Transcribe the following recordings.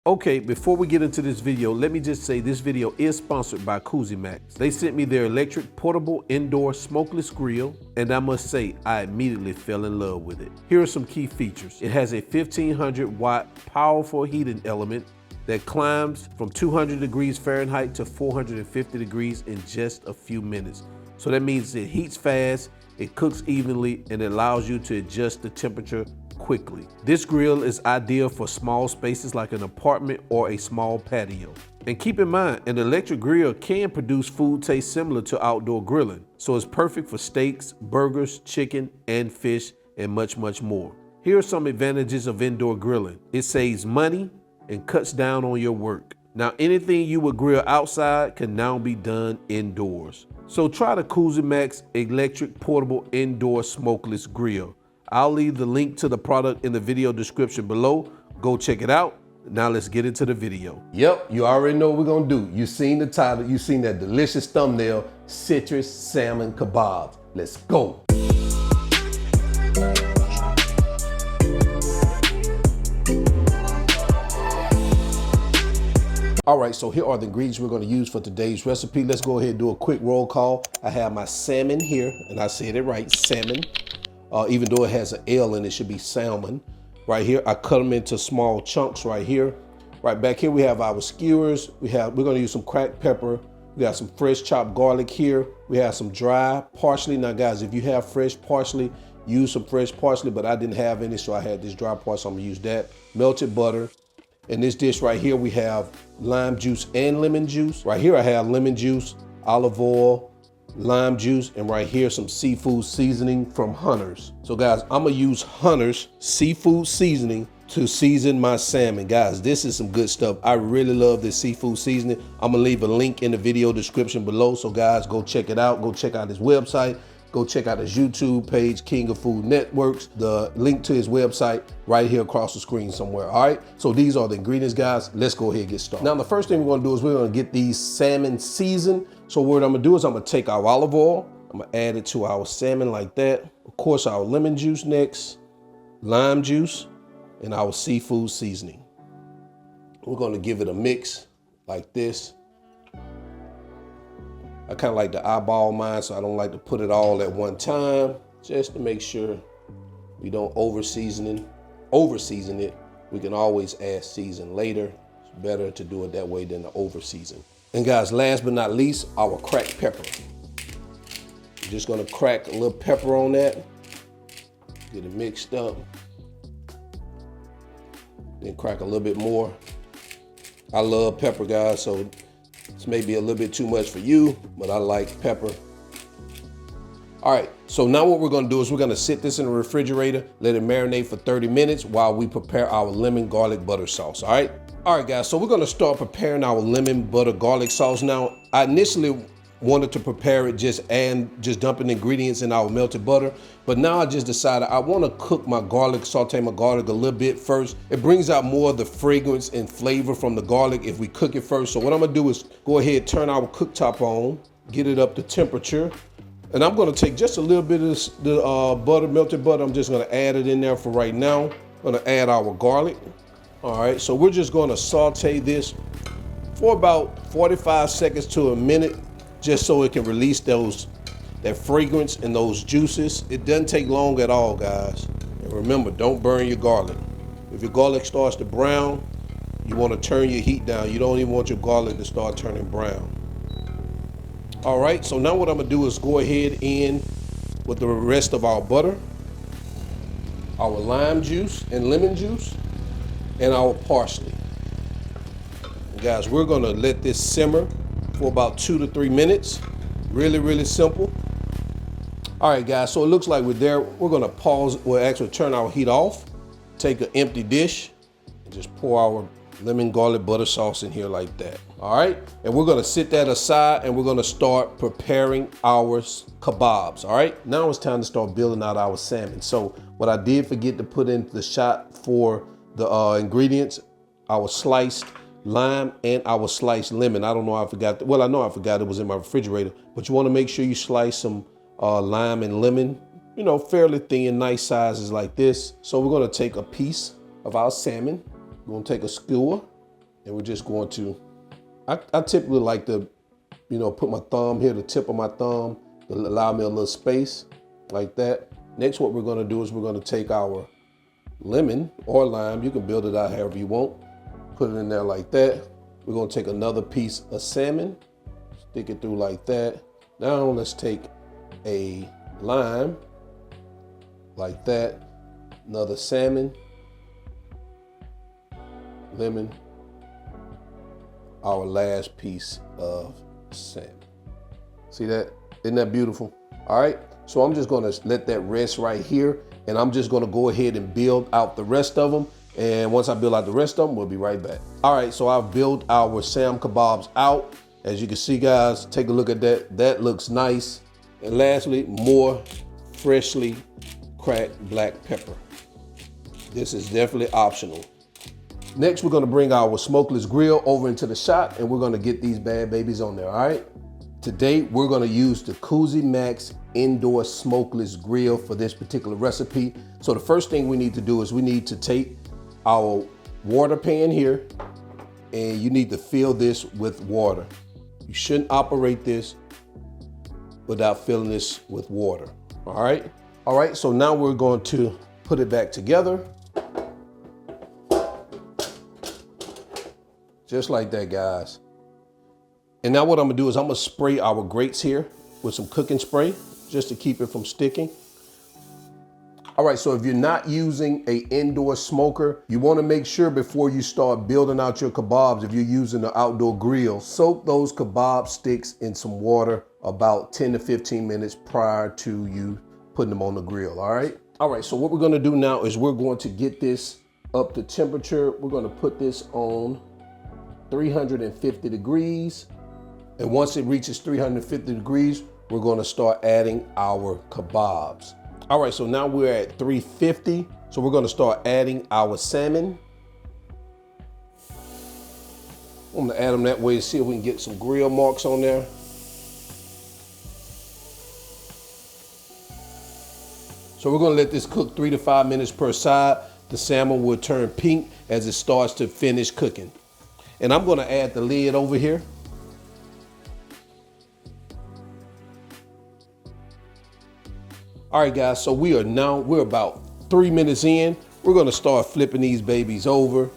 Okay, before we get into this video, let me just say this video is sponsored by Cusimax. They sent me their electric portable indoor smokeless grill, and I must say, I immediately fell in love with it. Here are some key features. It has a 1500 watt powerful heating element that climbs from 200 degrees Fahrenheit to 450 degrees in just a few minutes. So that means it heats fast, it cooks evenly, and it allows you to adjust the temperature quickly. This grill is ideal for small spaces like an apartment or a small patio. And keep in mind, an electric grill can produce food taste similar to outdoor grilling. So it's perfect for steaks, burgers, chicken, and fish, and much, much more. Here are some advantages of indoor grilling. It saves money and cuts down on your work. Now, anything you would grill outside can now be done indoors. So try the Cusimax electric portable indoor smokeless grill. I'll leave the link to the product in the video description below. Go check it out. Now let's get into the video. Yep, you already know what we're gonna do. You seen the title, you seen that delicious thumbnail, Citrus Salmon Kabobs. Let's go. All right, so here are the ingredients we're gonna use for today's recipe. Let's go ahead and do a quick roll call. I have my salmon here, and I said it right, salmon. Even though it has an L in it, should be salmon. Right here, I cut them into small chunks right here. Right back here, we have our skewers. We're gonna use some cracked pepper. We got some fresh chopped garlic here. We have some dry parsley. Now guys, if you have fresh parsley, use some fresh parsley, but I didn't have any, so I had this dry parsley, so I'm gonna use that. Melted butter. In this dish right here, we have lime juice and lemon juice. Right here, I have lemon juice, olive oil, lime juice, and right here some seafood seasoning from Hunter's. So guys, I'm gonna use Hunter's seafood seasoning to season my salmon. Guys, this is some good stuff. I really love this seafood seasoning. I'm gonna leave a link in the video description below, so guys, go check it out. Go check out his website. Go check out his YouTube page, King of Food Networks. The link to his website right here across the screen somewhere, all right? So these are the ingredients, guys. Let's go ahead and get started. Now, the first thing we're gonna do is we're gonna get these salmon seasoned. So what I'm gonna do is I'm gonna take our olive oil, I'm gonna add it to our salmon like that. Of course, our lemon juice next, lime juice, and our seafood seasoning. We're gonna give it a mix like this. I kind of like to eyeball mine, so I don't like to put it all at one time, just to make sure we don't over-season it. We can always add season later. It's better to do it that way than to over-season. And guys, last but not least, our cracked pepper. I'm just gonna crack a little pepper on that, get it mixed up, then crack a little bit more. I love pepper, guys, so this may be a little bit too much for you, but I like pepper. All right, so now what we're gonna do is we're gonna sit this in the refrigerator, let it marinate for 30 minutes while we prepare our lemon garlic butter sauce, all right? All right, guys, so we're gonna start preparing our lemon butter garlic sauce. Now, I initially wanted to prepare it just dumping ingredients in our melted butter, but now I just decided I wanna cook my garlic, saute my garlic a little bit first. It brings out more of the fragrance and flavor from the garlic if we cook it first. So what I'm gonna do is go ahead, turn our cooktop on, get it up to temperature, and I'm gonna take just a little bit of the butter, melted butter. I'm just gonna add it in there for right now. I'm gonna add our garlic. All right, so we're just gonna saute this for about 45 seconds to a minute, just so it can release that fragrance and those juices. It doesn't take long at all, guys. And remember, don't burn your garlic. If your garlic starts to brown, you wanna turn your heat down. You don't even want your garlic to start turning brown. All right, so now what I'm gonna do is go ahead in with the rest of our butter, our lime juice and lemon juice, and our parsley. And guys, we're gonna let this simmer for about 2 to 3 minutes. Really, really simple. All right, guys, so it looks like we're there. We're gonna pause, we'll actually turn our heat off, take an empty dish, and just pour our lemon garlic butter sauce in here like that. All right, and we're gonna sit that aside and we're gonna start preparing our kabobs. All right, now it's time to start building out our salmon. So what I did forget to put in the shot for the ingredients, our sliced lime and our sliced lemon. I don't know, I forgot. Well, I know I forgot it was in my refrigerator, but you want to make sure you slice some lime and lemon, you know, fairly thin, nice sizes like this. So we're going to take a piece of our salmon. We're going to take a skewer And we're just going to, I typically like to, put my thumb here, the tip of my thumb, to allow me a little space like that. Next, what we're gonna do is we're gonna take our lemon or lime, you can build it out however you want, put it in there like that. We're gonna take another piece of salmon, stick it through like that. Now let's take a lime like that, another salmon, lemon, our last piece of salmon. See that? Isn't that beautiful? All right, so I'm just gonna let that rest right here, and I'm just gonna go ahead and build out the rest of them. And once I build out the rest of them, we'll be right back. All right, so I've built our salmon kebabs out. As you can see, guys, take a look at that. That looks nice. And lastly, more freshly cracked black pepper. This is definitely optional. Next, we're gonna bring our smokeless grill over into the shot, and we're gonna get these bad babies on there, all right? Today, we're gonna use the Cusimax Indoor Smokeless Grill for this particular recipe. So the first thing we need to do is we need to take our water pan here, and you need to fill this with water. You shouldn't operate this without filling this with water, all right? All right, so now we're going to put it back together. Just like that, guys. And now what I'm gonna do is I'm gonna spray our grates here with some cooking spray just to keep it from sticking. All right, so if you're not using an indoor smoker, you wanna make sure before you start building out your kebabs, if you're using an outdoor grill, soak those kebab sticks in some water about 10 to 15 minutes prior to you putting them on the grill, all right? All right, so what we're gonna do now is we're going to get this up to temperature. We're gonna put this on 350 degrees. And once it reaches 350 degrees, we're gonna start adding our kebabs. All right, so now we're at 350. So we're gonna start adding our salmon. I'm gonna add them that way to see if we can get some grill marks on there. So we're gonna let this cook 3 to 5 minutes per side. The salmon will turn pink as it starts to finish cooking. And I'm gonna add the lid over here. All right, guys, so we're about 3 minutes in. We're gonna start flipping these babies over,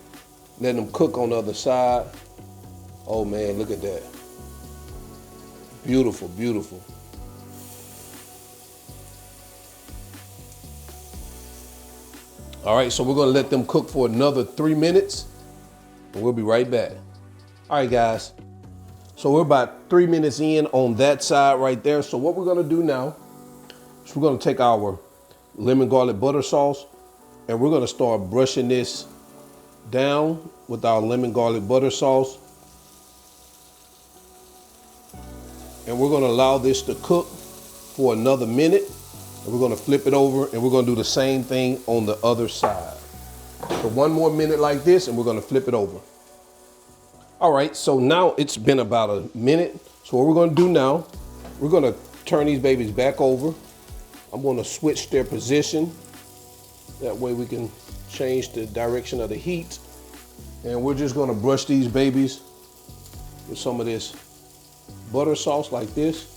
letting them cook on the other side. Oh man, look at that. Beautiful, beautiful. All right, so we're gonna let them cook for another 3 minutes, and we'll be right back. All right, guys. So we're about 3 minutes in on that side right there. So what we're gonna do now is we're gonna take our lemon garlic butter sauce, and we're gonna start brushing this down with our lemon garlic butter sauce. And we're gonna allow this to cook for another minute. And we're gonna flip it over, and we're gonna do the same thing on the other side. So 1 more minute like this, and we're gonna flip it over. All right, so now it's been about a minute. So what we're gonna do now, we're gonna turn these babies back over. I'm gonna switch their position. That way we can change the direction of the heat. And we're just gonna brush these babies with some of this butter sauce like this.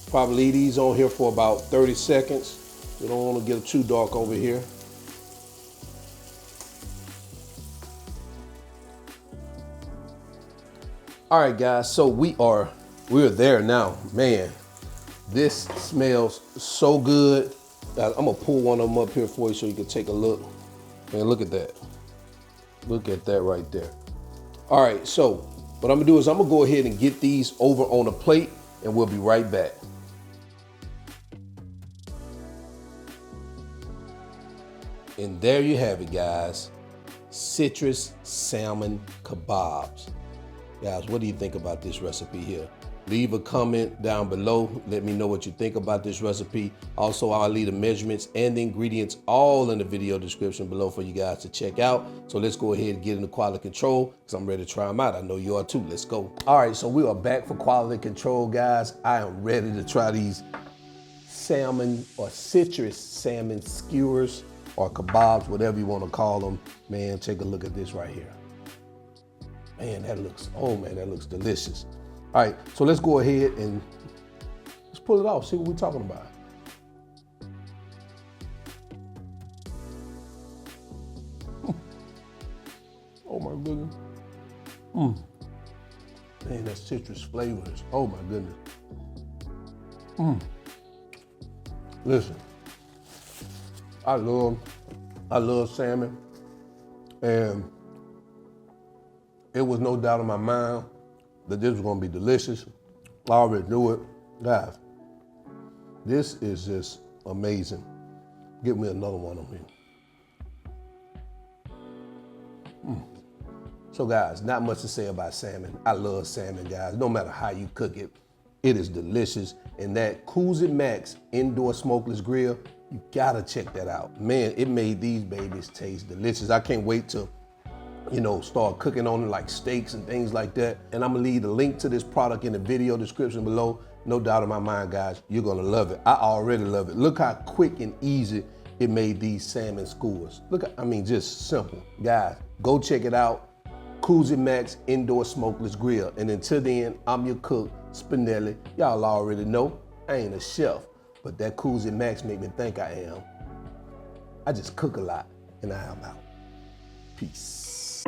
Probably leave these on here for about 30 seconds. We don't wanna get it too dark over here. All right, guys, so we're there now. Man, this smells so good. I'm gonna pull one of them up here for you so you can take a look. Man, look at that. Look at that right there. All right, so what I'm gonna do is I'm gonna go ahead and get these over on a plate, and we'll be right back. And there you have it, guys. Citrus Salmon Kabobs. Guys, what do you think about this recipe here? Leave a comment down below. Let me know what you think about this recipe. Also, I'll leave the measurements and the ingredients all in the video description below for you guys to check out. So let's go ahead and get into quality control because I'm ready to try them out. I know you are too. Let's go. All right, so we are back for quality control, guys. I am ready to try these salmon or citrus salmon skewers or kebabs, whatever you want to call them. Man, take a look at this right here. Man, that looks, oh man, that looks delicious. All right, so let's go ahead and let's pull it off, see what we're talking about. Oh my goodness. Man, that citrus flavors. Oh my goodness. Listen, I love salmon, and it was no doubt in my mind that this was gonna be delicious. I already knew it. Guys, this is just amazing. Give me another one on here. So guys, not much to say about salmon. I love salmon, guys. No matter how you cook it, it is delicious. And that Cusimax Indoor Smokeless Grill, you gotta check that out. Man, it made these babies taste delicious. I can't wait to, start cooking on it like steaks and things like that. And I'm gonna leave the link to this product in the video description below. No doubt in my mind, guys, you're gonna love it. I already love it. Look how quick and easy it made these salmon skewers. Look, just simple. Guys, go check it out. Cusimax Indoor Smokeless Grill. And until then, I'm your cook, Spinelli. Y'all already know, I ain't a chef, but that Cusimax make me think I am. I just cook a lot, and I am out. Peace.